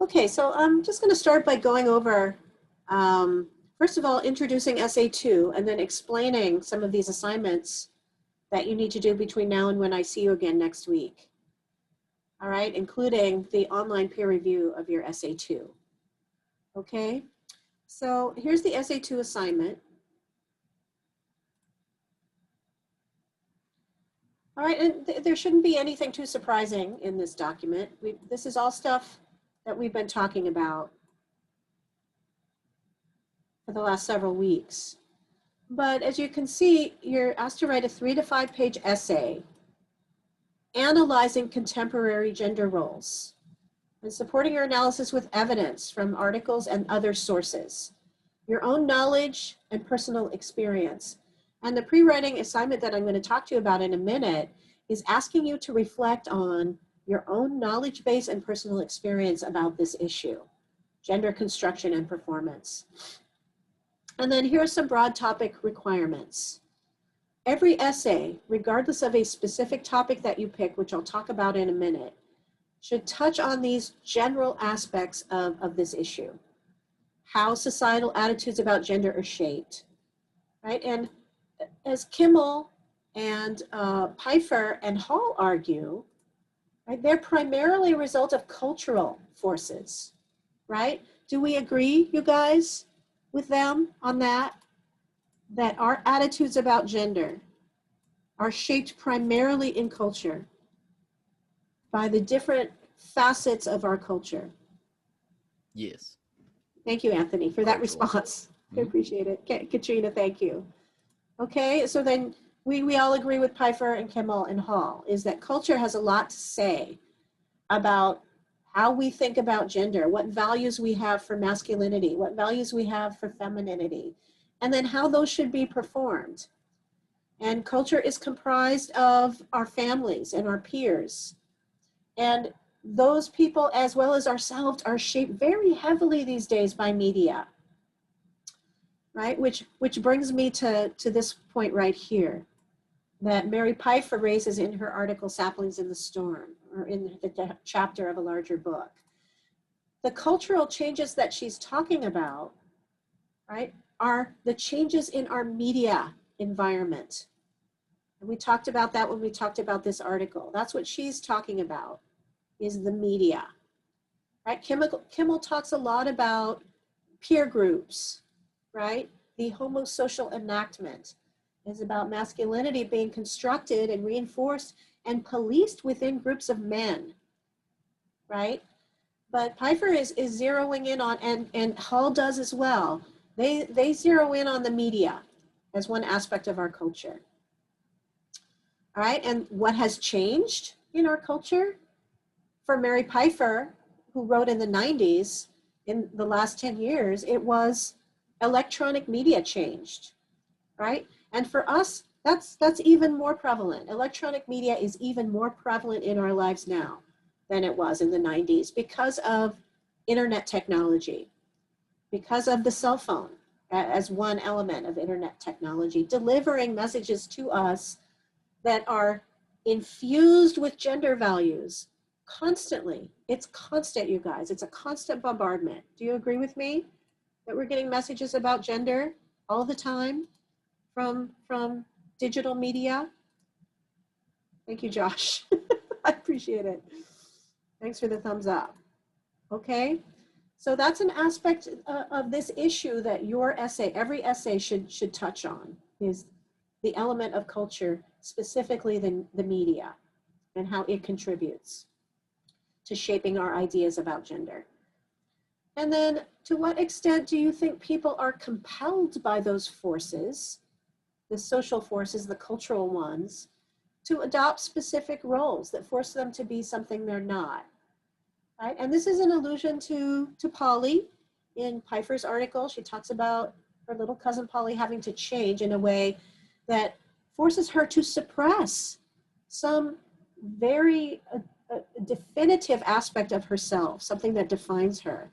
Okay, so I'm just going to start by going over, first of all, introducing SA2 and then explaining some of these assignments that you need to do between now and when I see you again next week. All right, including the online peer review of your SA2. Okay, so here's the SA2 assignment. All right, and there shouldn't be anything too surprising in this document. This is all stuff that we've been talking about for the last several weeks. But as you can see, you're asked to write a 3 to 5 page essay analyzing contemporary gender roles and supporting your analysis with evidence from articles and other sources, your own knowledge and personal experience. And the pre-writing assignment that I'm going to talk to you about in a minute is asking you to reflect on your own knowledge base and personal experience about this issue, gender construction and performance. And then here are some broad topic requirements. Every essay, regardless of a specific topic that you pick, which I'll talk about in a minute, should touch on these general aspects of this issue. How societal attitudes about gender are shaped, right? And as Kimmel and Pfeiffer and Hall argue, right, they're primarily a result of cultural forces, right? Do we agree, you guys, with them on that? That our attitudes about gender are shaped primarily in culture by the different facets of our culture. Yes. Thank you, Anthony, for that response. I appreciate it. Katrina, thank you. Okay, so then we all agree with Pfeiffer and Kimmel and Hall is that culture has a lot to say about how we think about gender, what values we have for masculinity, what values we have for femininity, and then how those should be performed. And culture is comprised of our families and our peers. And those people, as well as ourselves, are shaped very heavily these days by media, right? Which brings me to this point right here that Mary Pfeiffer raises in her article, Saplings in the Storm, or in the chapter of a larger book. The cultural changes that she's talking about, right, are the changes in our media environment. And we talked about that when we talked about this article. That's what she's talking about, is the media, right? Kimmel talks a lot about peer groups, right? The homosocial enactment is about masculinity being constructed and reinforced and policed within groups of men, right? But Pfeiffer is zeroing in on, and Hall does as well, they zero in on the media as one aspect of our culture. All right, and what has changed in our culture? For Mary Pfeiffer, who wrote in the 90s, in the last 10 years, it was electronic media changed, right? And for us, that's even more prevalent. Electronic media is even more prevalent in our lives now than it was in the 90s because of internet technology, because of the cell phone as one element of internet technology, delivering messages to us that are infused with gender values constantly. It's constant, you guys. It's a constant bombardment. Do you agree with me that we're getting messages about gender all the time from digital media? Thank you, Josh. I appreciate it. Thanks for the thumbs up. Okay, so that's an aspect of this issue that your essay, every essay should touch on, is the element of culture, specifically the media, and how it contributes to shaping our ideas about gender. And then, to what extent do you think people are compelled by those forces, the social forces, the cultural ones, to adopt specific roles that force them to be something they're not? Right? And this is an allusion to Polly in Pfeiffer's article. She talks about her little cousin Polly having to change in a way that forces her to suppress some very definitive aspect of herself, something that defines her.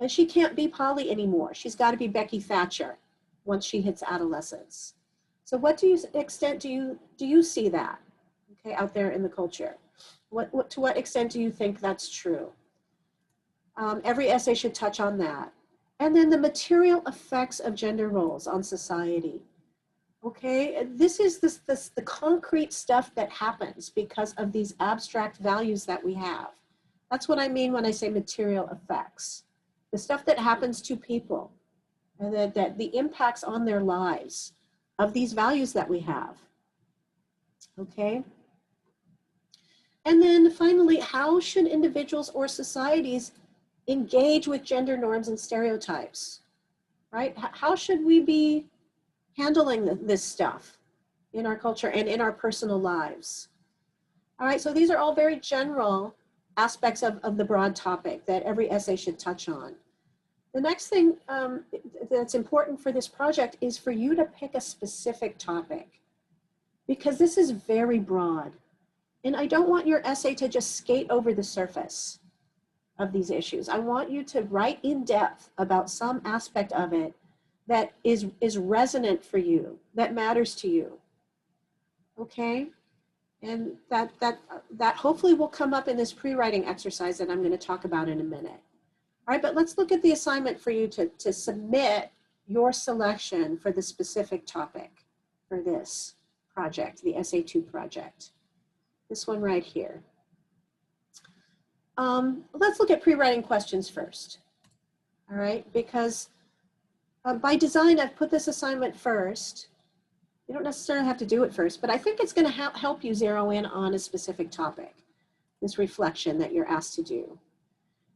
And she can't be Polly anymore. She's got to be Becky Thatcher once she hits adolescence. So what extent do you see that, okay, out there in the culture? To what extent do you think that's true? Every essay should touch on that. And then the material effects of gender roles on society. Okay, this is the concrete stuff that happens because of these abstract values that we have. That's what I mean when I say material effects. The stuff that happens to people, and that the impacts on their lives of these values that we have. Okay. And then finally, how should individuals or societies engage with gender norms and stereotypes, right? How should we be handling this stuff in our culture and in our personal lives? All right, so these are all very general aspects of the broad topic that every essay should touch on. The next thing that's important for this project is for you to pick a specific topic, because this is very broad. And I don't want your essay to just skate over the surface of these issues. I want you to write in depth about some aspect of it that is resonant for you, that matters to you. Okay? And that hopefully will come up in this pre-writing exercise that I'm going to talk about in a minute. All right, but let's look at the assignment for you to submit your selection for the specific topic for this project, the SA2 project. This one right here. Let's look at pre-writing questions first. All right, because by design, I've put this assignment first. You don't necessarily have to do it first, but I think it's going to help you zero in on a specific topic, this reflection that you're asked to do.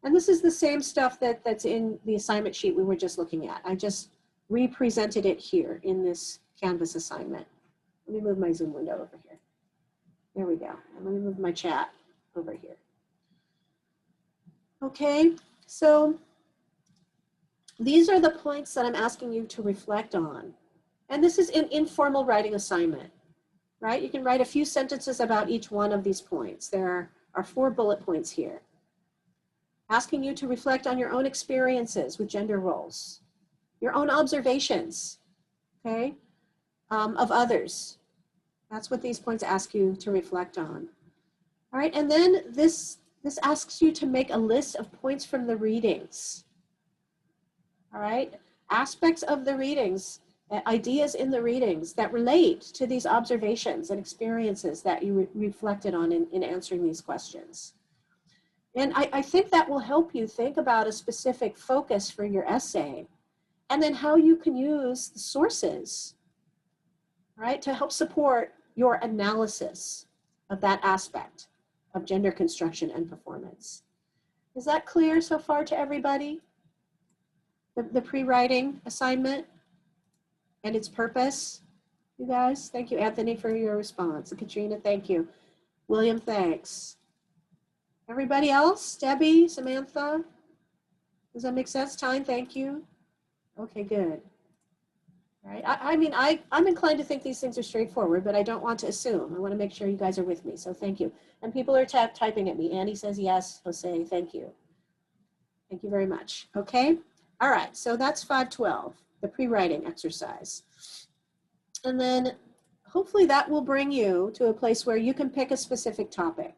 And this is the same stuff that's in the assignment sheet we were just looking at. I just represented it here in this Canvas assignment. Let me move my Zoom window over here. There we go. And let me move my chat over here. Okay, so these are the points that I'm asking you to reflect on. And this is an informal writing assignment, right? You can write a few sentences about each one of these points. There are 4 bullet points here. Asking you to reflect on your own experiences with gender roles, your own observations, okay, of others. That's what these points ask you to reflect on. All right, and then this asks you to make a list of points from the readings. All right, aspects of the readings, ideas in the readings that relate to these observations and experiences that you reflected on in answering these questions. And I think that will help you think about a specific focus for your essay, and then how you can use the sources, right, to help support your analysis of that aspect of gender construction and performance. Is that clear so far to everybody? The pre-writing assignment and its purpose, you guys? Thank you, Anthony, for your response. And Katrina, thank you. William, thanks. Everybody else? Debbie, Samantha? Does that make sense? Tyne, thank you. Okay, good. All right. I mean, I'm inclined to think these things are straightforward, but I don't want to assume. I want to make sure you guys are with me. So thank you. And people are typing at me. Annie says yes. Jose, thank you. Thank you very much. Okay. All right. So that's 512, the pre-writing exercise. And then hopefully that will bring you to a place where you can pick a specific topic.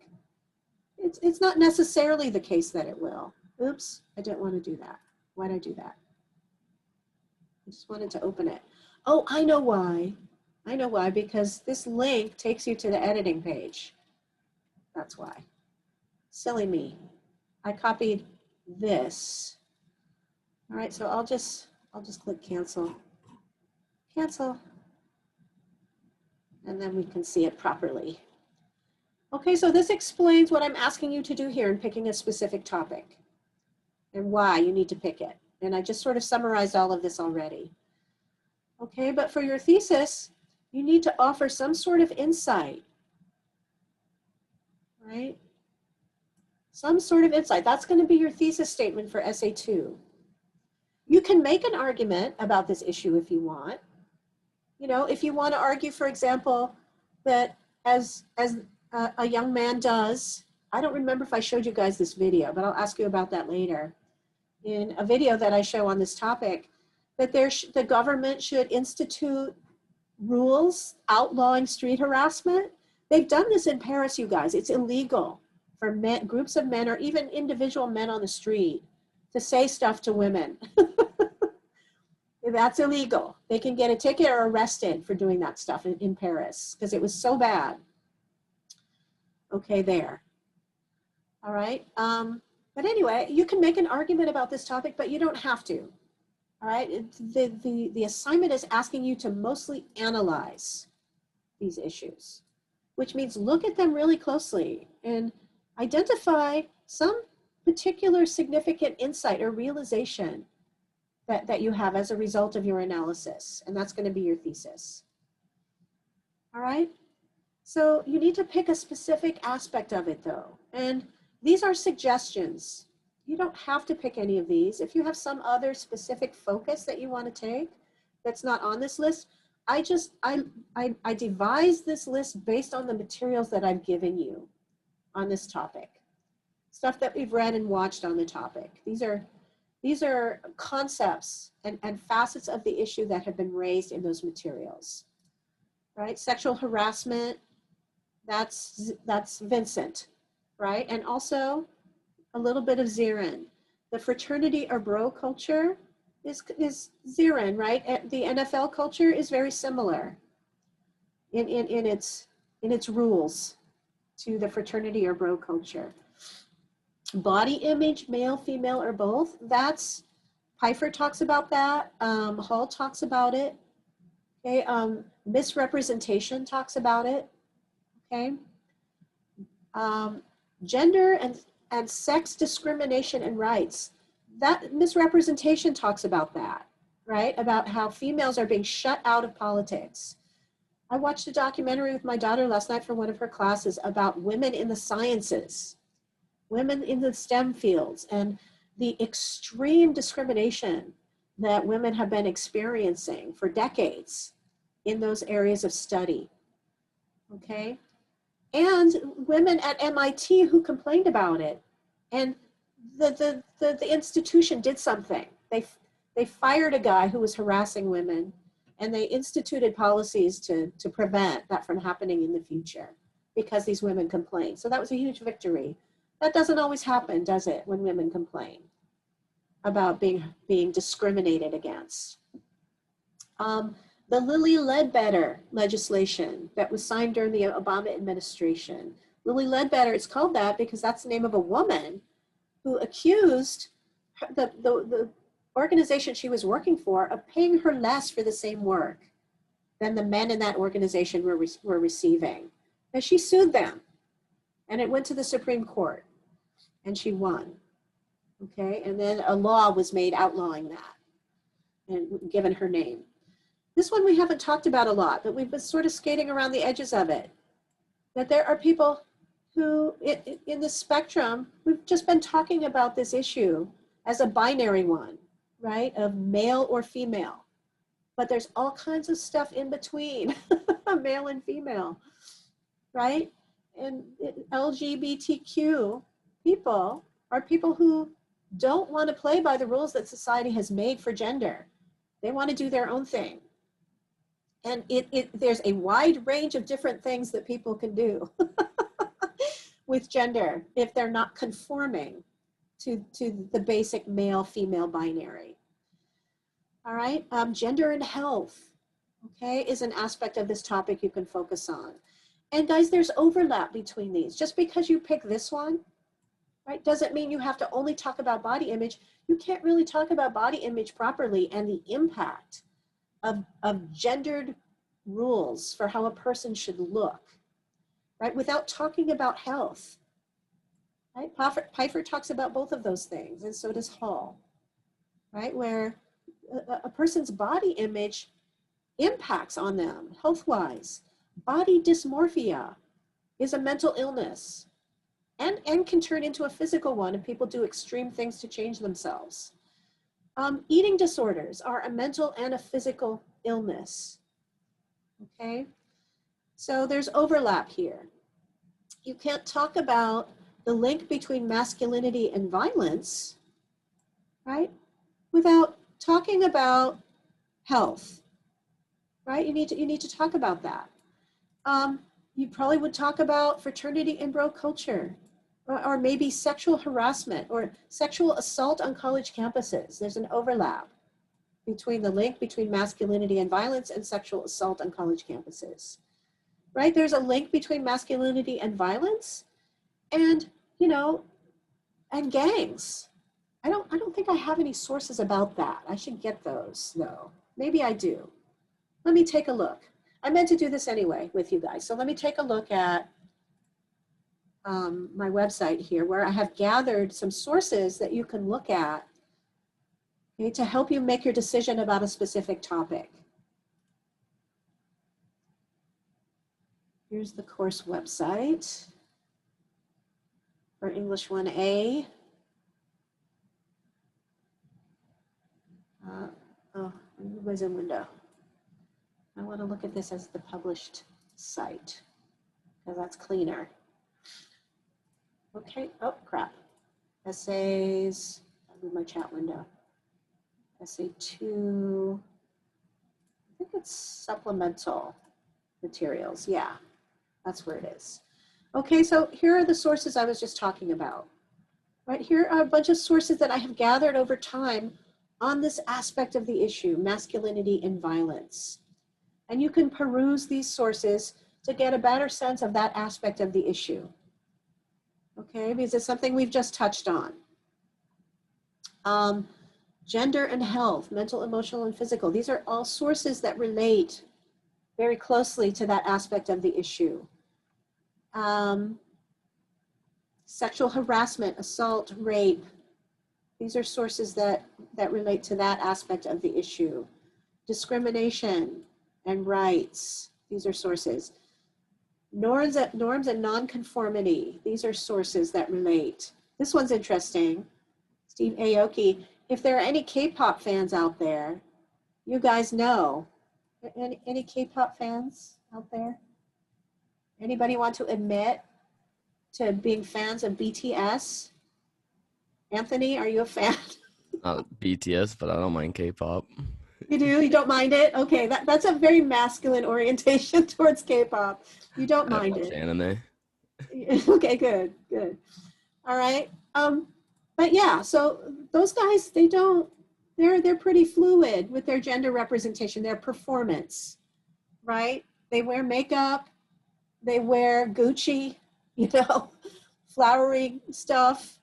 It's not necessarily the case that it will. Oops, I didn't want to do that. Why did I do that? I just wanted to open it. Oh, I know why. I know why, because this link takes you to the editing page. That's why. Silly me. I copied this. All right, so I'll just click cancel. Cancel. And then we can see it properly. Okay, so this explains what I'm asking you to do here in picking a specific topic and why you need to pick it. And I just sort of summarized all of this already. Okay, but for your thesis, you need to offer some sort of insight, right? Some sort of insight. That's going to be your thesis statement for essay 2. You can make an argument about this issue if you want. You know, if you want to argue, for example, that as a young man does, I don't remember if I showed you guys this video, but I'll ask you about that later. In a video that I show on this topic, that the government should institute rules outlawing street harassment. They've done this in Paris, you guys. It's illegal for groups of men or even individual men on the street to say stuff to women. That's illegal. They can get a ticket or arrested for doing that stuff in Paris because it was so bad. Okay, there. All right. But anyway, you can make an argument about this topic, but you don't have to. All right. The assignment is asking you to mostly analyze these issues, which means look at them really closely and identify some particular significant insight or realization that you have as a result of your analysis. And that's going to be your thesis. All right. So you need to pick a specific aspect of it though. And these are suggestions. You don't have to pick any of these. If you have some other specific focus that you want to take that's not on this list, I devised this list based on the materials that I've given you on this topic. Stuff that we've read and watched on the topic. These are concepts and facets of the issue that have been raised in those materials. Right? Sexual harassment, that's Vincent, right? And also a little bit of Zirin. The fraternity or bro culture is Zirin, right? The NFL culture is very similar in its rules to the fraternity or bro culture. Body image, male, female, or both, that's, Pfeiffer talks about that, Hall talks about it, okay, misrepresentation talks about it, okay. Gender and sex discrimination and rights, that misrepresentation talks about that, right? About how females are being shut out of politics. I watched a documentary with my daughter last night for one of her classes about women in the sciences, women in the STEM fields, and the extreme discrimination that women have been experiencing for decades in those areas of study, okay? And women at MIT who complained about it. And the institution did something. They fired a guy who was harassing women, and they instituted policies to prevent that from happening in the future because these women complained. So that was a huge victory. That doesn't always happen, does it, when women complain about being discriminated against? The Lilly Ledbetter legislation that was signed during the Obama administration. Lilly Ledbetter, it's called that because that's the name of a woman who accused the organization she was working for of paying her less for the same work than the men in that organization were receiving. And she sued them, and it went to the Supreme Court, and she won, okay? And then a law was made outlawing that and given her name. This one we haven't talked about a lot, but we've been sort of skating around the edges of it. That there are people who, in the spectrum, we've just been talking about this issue as a binary one, right? Of male or female. But there's all kinds of stuff in between, male and female, right? And LGBTQ people are people who don't want to play by the rules that society has made for gender. They want to do their own thing. And there's a wide range of different things that people can do with gender if they're not conforming to the basic male-female binary. All right, gender and health, okay, is an aspect of this topic you can focus on. And guys, there's overlap between these. Just because you pick this one, right, doesn't mean you have to only talk about body image. You can't really talk about body image properly and the impact of gendered rules for how a person should look, right, without talking about health, right? Pfeiffer talks about both of those things, and so does Hall, right, where a person's body image impacts on them health-wise. Body dysmorphia is a mental illness and can turn into a physical one if people do extreme things to change themselves. Eating disorders are a mental and a physical illness, okay? So there's overlap here. You can't talk about the link between masculinity and violence, right, without talking about health, right? You need to talk about that. You probably would talk about fraternity and bro culture, or maybe sexual harassment or sexual assault on college campuses. There's an overlap between the link between masculinity and violence and sexual assault on college campuses, right? There's a link between masculinity and violence and, you know, and gangs. I don't think I have any sources about that. I should get those though. Maybe I do. Let me take a look. I meant to do this anyway with you guys. So let me take a look at my website here where I have gathered some sources that you can look at, okay, to help you make your decision about a specific topic. Here's the course website for Eng1A. Oh, was in window. I want to look at this as the published site because that's cleaner. Okay, oh crap. Essays, I'll move my chat window. Essay 2, I think it's supplemental materials. Yeah, that's where it is. Okay, so here are the sources I was just talking about. Right, here are a bunch of sources that I have gathered over time on this aspect of the issue, masculinity and violence. And you can peruse these sources to get a better sense of that aspect of the issue. Okay, because it's something we've just touched on. Gender and health, mental, emotional, and physical. These are all sources that relate very closely to that aspect of the issue. Sexual harassment, assault, rape. These are sources that relate to that aspect of the issue. Discrimination and rights. These are sources. Norms and nonconformity. These are sources that relate. This one's interesting. Steve Aoki. If there are any K-pop fans out there, you guys know. Any K-pop fans out there? Anybody want to admit to being fans of BTS? Anthony, are you a fan? Not BTS, but I don't mind K-pop. You do? You don't mind it? Okay, that's a very masculine orientation towards K-pop. You don't mind it. Anime. Okay, good. All right. But yeah, so those guys, they're pretty fluid with their gender representation, their performance, right? They wear makeup, they wear Gucci, flowery stuff,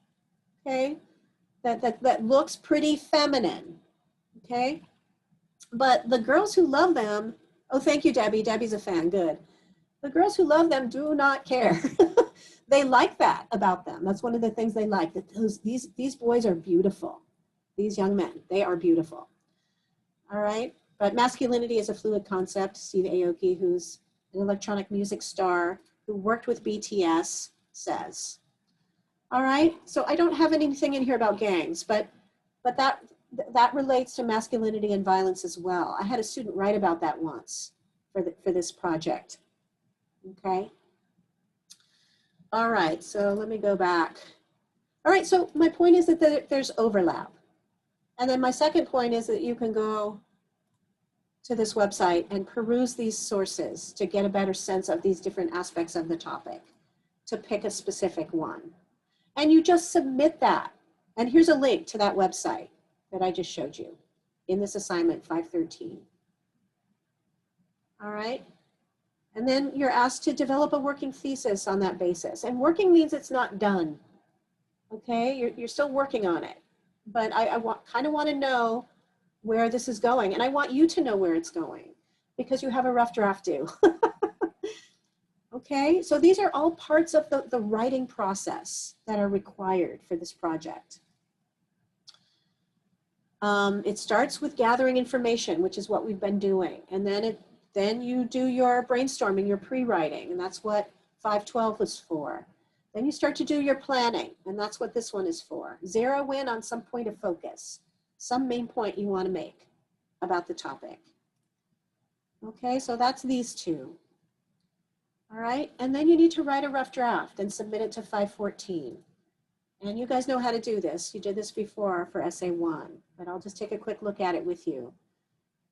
okay? That looks pretty feminine, okay? But the girls who love them, oh, thank you, Debbie. Debbie's a fan, good. The girls who love them do not care. They like that about them. That's one of the things they like, that these boys are beautiful. These young men, they are beautiful. All right, but masculinity is a fluid concept. Steve Aoki, who's an electronic music star who worked with BTS, says. All right, so I don't have anything in here about gangs, but that relates to masculinity and violence as well. I had a student write about that once for this project. Okay. All right, so let me go back. All right, so my point is that there's overlap. And then my second point is that you can go to this website and peruse these sources to get a better sense of these different aspects of the topic, to pick a specific one. And you just submit that. And here's a link to that website that I just showed you in this assignment 513. All right. And then you're asked to develop a working thesis on that basis. And working means it's not done. Okay, you're still working on it. But I kind of want to know where this is going. And I want you to know where it's going because you have a rough draft due. Okay, so these are all parts of the writing process that are required for this project. It starts with gathering information, which is what we've been doing. And then you do your brainstorming, your pre-writing, and that's what 512 was for. Then you start to do your planning, and that's what this one is for. Zero in on some point of focus, some main point you want to make about the topic. Okay, so that's these two. All right, and then you need to write a rough draft and submit it to 514. And you guys know how to do this. You did this before for essay 1, but I'll just take a quick look at it with you.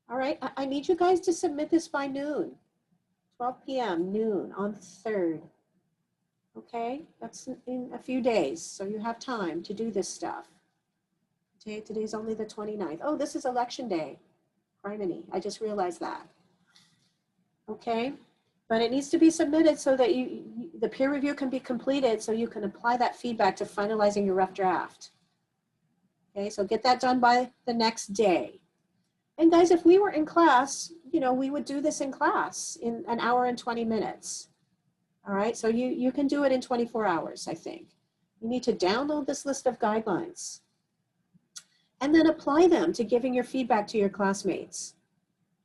All right, I need you guys to submit this by noon, 12 p.m., noon on the 3rd. Okay, that's in a few days, so you have time to do this stuff. Today's only the 29th. Oh, this is election day. Criminy, I just realized that. Okay, but it needs to be submitted so that the peer review can be completed so you can apply that feedback to finalizing your rough draft. Okay, so get that done by the next day. And guys, if we were in class, you know, we would do this in class in an hour and 20 minutes. All right, so you can do it in 24 hours, I think. You need to download this list of guidelines and then apply them to giving your feedback to your classmates.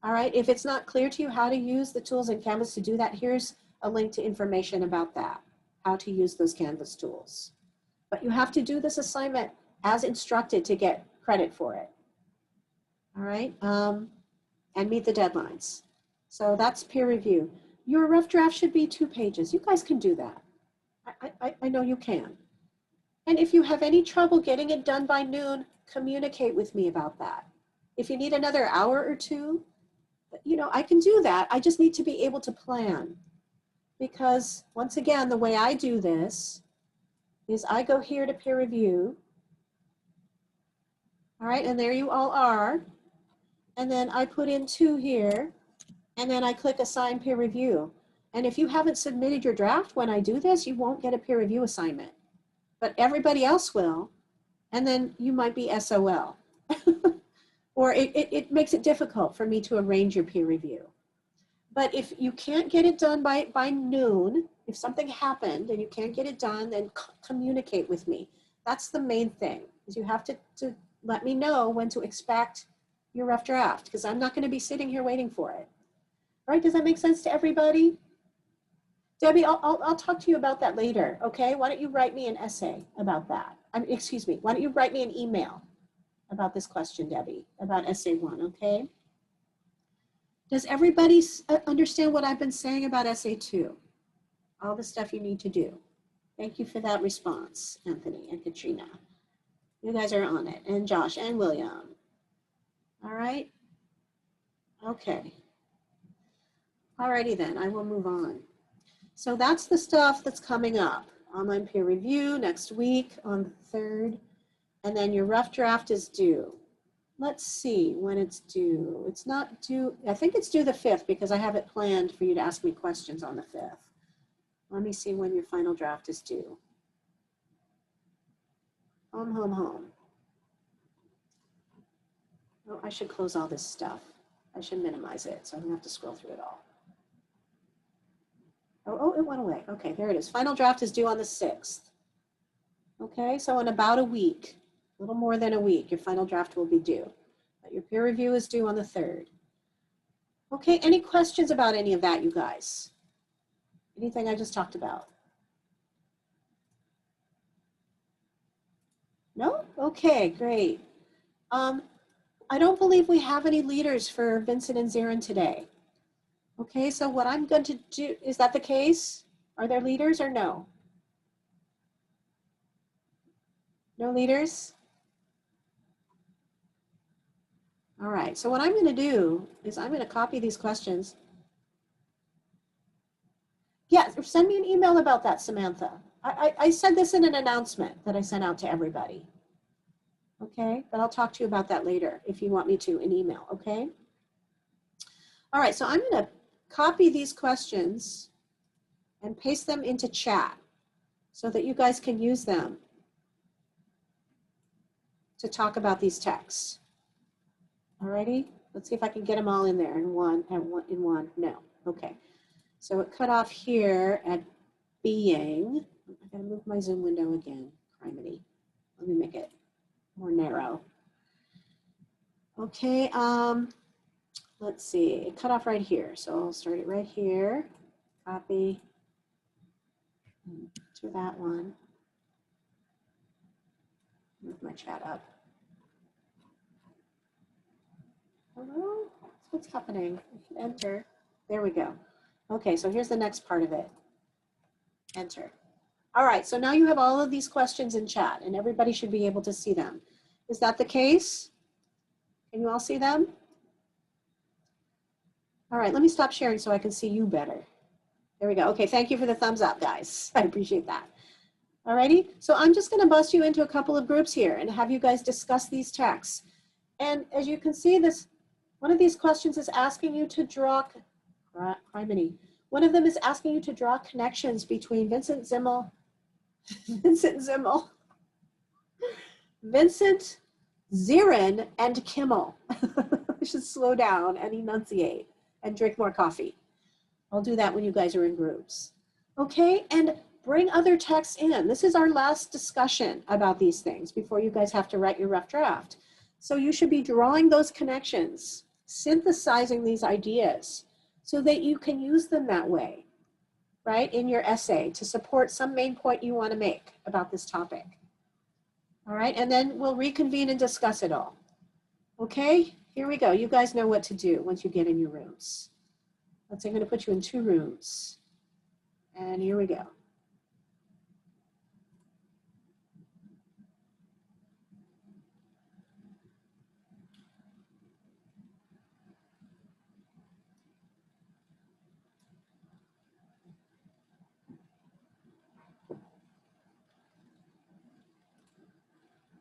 All right, if it's not clear to you how to use the tools in Canvas to do that, here's a link to information about that, how to use those Canvas tools. But you have to do this assignment as instructed to get credit for it. All right, and meet the deadlines. So that's peer review. Your rough draft should be 2 pages. You guys can do that. I know you can. And if you have any trouble getting it done by noon, communicate with me about that. If you need another hour or 2, you know, I can do that. I just need to be able to plan. Because once again, the way I do this is I go here to peer review. All right, and there you all are. And then I put in 2 here, and then I click assign peer review. And if you haven't submitted your draft when I do this, you won't get a peer review assignment. But everybody else will, and then you might be SOL. Or it makes it difficult for me to arrange your peer review. But if you can't get it done by noon, if something happened and you can't get it done, then communicate with me. That's the main thing, is you have to let me know when to expect your rough draft, because I'm not going to be sitting here waiting for it. All right, does that make sense to everybody? Debbie, I'll talk to you about that later, okay? Why don't you write me an essay about that? Excuse me, why don't you write me an email about this question, Debbie, about essay 1, okay? Does everybody understand what I've been saying about essay 2? All the stuff you need to do. Thank you for that response, Anthony and Katrina. You guys are on it, and Josh and William. All right, okay. Alrighty then, I will move on. So that's the stuff that's coming up. Online peer review next week on the 3rd, and then your rough draft is due. Let's see when it's due. It's not due, I think it's due the 5th because I have it planned for you to ask me questions on the 5th. Let me see when your final draft is due. Home. Oh, I should close all this stuff. I should minimize it so I don't have to scroll through it all. Oh, it went away. Okay, there it is. Final draft is due on the 6th. Okay, so in about a week, a little more than a week, your final draft will be due. But your peer review is due on the 3rd. Okay, any questions about any of that, you guys? Anything I just talked about? No? Okay, great. I don't believe we have any leaders for Vincent and Zarin today. Okay, so what I'm going to do, is that the case? Are there leaders or no? No leaders? All right, so what I'm going to do is I'm going to copy these questions. Yeah, send me an email about that, Samantha. I said this in an announcement that I sent out to everybody. Okay, but I'll talk to you about that later if you want me to in email, okay? All right, so I'm going to copy these questions and paste them into chat so that you guys can use them to talk about these texts. Alrighty, let's see if I can get them all in there in one. No, okay. So it cut off here at being, I gotta move my Zoom window again, criminy. Let me make it more narrow. Okay, let's see, it cut off right here. So I'll start it right here, copy to that one. Move my chat up. Hello, what's happening? Enter, there we go. Okay, so here's the next part of it. Enter. All right, so now you have all of these questions in chat and everybody should be able to see them. Is that the case? Can you all see them? All right, let me stop sharing so I can see you better. There we go. Okay, thank you for the thumbs up, guys. I appreciate that. Alrighty, so I'm just gonna bust you into a couple of groups here and have you guys discuss these texts. And as you can see, one of these questions is asking you to draw, one of them is asking you to draw connections between Vincent Zimmel, Vincent Zirin and Kimmel. I should slow down and enunciate and drink more coffee. I'll do that when you guys are in groups. Okay, and bring other texts in. This is our last discussion about these things before you guys have to write your rough draft. So you should be drawing those connections, synthesizing these ideas so that you can use them that way, right, in your essay to support some main point you want to make about this topic. All right, and then we'll reconvene and discuss it all. Okay, here we go. You guys know what to do once you get in your rooms. Let's say I'm going to put you in 2 rooms. And here we go.